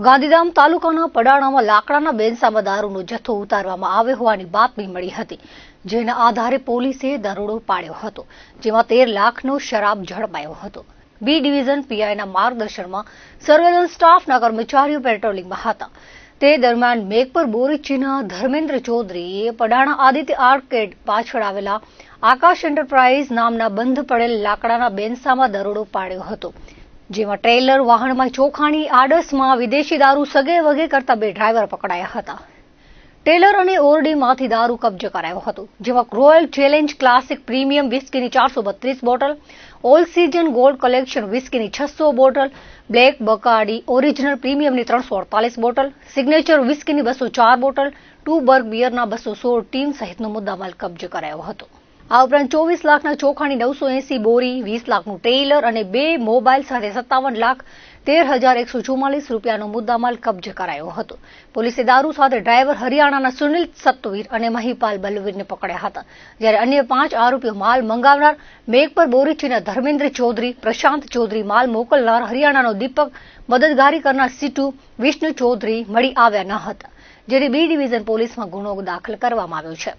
ગાંધીધામ તાલુકાના પડાણામાં લાકડાના બેનસામાં દારૂનો જથ્થો ઉતારવામાં આવ્યો હોવાની બાતમી મળી હતી, જેના આધારે પોલીસે દરોડો પાડ્યો હતો, જેમાં 13 લાખનો શરાબ ઝડપાયો હતો. બી ડિવિઝન પીઆઈના માર્ગદર્શનમાં સર્વેલન્સ સ્ટાફના કર્મચારીઓ પેટ્રોલિંગમાં હતા. તે દરમિયાન મેઘપર બોરીચીના ધર્મેન્દ્ર ચૌધરીએ પડાણા આદિત્ય આર્કેડ પાછળ આવેલા આકાશ એન્ટરપ્રાઇઝ નામના બંધ પડેલ લાકડાના બેનસામાં દરોડો પાડ્યો હતો, જેમાં ટ્રેલર વાહનમાં ચોખાની આડસમાં વિદેશી દારૂ સગે વગે કરતા 2 ડ્રાઈવર પકડાયા હતા. ટ્રેલર અને ઓરડીમાંથી દારૂ કબજે કરાયો હતો, જેમાં રોયલ ચેલેન્જ ક્લાસિક પ્રીમિયમ વિસ્કીની 432 bottle, all season gold collection વિસ્કીની 600 બોટલ, બ્લેક બકાડી ઓરિજિનલ પ્રીમિયમની 348 બોટલ, સિગ્નેચર વિસ્કીની 204 બોટલ, ટુબર્ગ બિયરના 216 ટીમ સહિતનો મુદ્દામાલ કબજે કરાયો હતો. આ ઉપરાંત 24 લાખના ચોખાની 980 બોરી, 20 લાખનું ટ્રેલર અને 2 મોબાઈલ સાથે 57,13,144 રૂપિયાનો મુદ્દામાલ કબજે કરાયો હતો. પોલીસે દારૂ સાથે ડ્રાઈવર હરિયાણાના સુનિલ સત્તવીર અને મહિપાલ બલવીરને પકડ્યા હતા, જ્યારે અન્ય 5 આરોપીઓ માલ મંગાવનાર મેઘપર બોરીચીના ધર્મેન્દ્ર ચૌધરી, પ્રશાંત ચૌધરી, માલ મોકલનાર હરિયાણાનો દીપક, મદદગારી કરનાર સીટુ, વિષ્ણુ ચૌધરી મળી આવ્યા ન હતા, જેથી બી ડિવિઝન પોલીસમાં ગુનો દાખલ કરવામાં આવ્યો છે.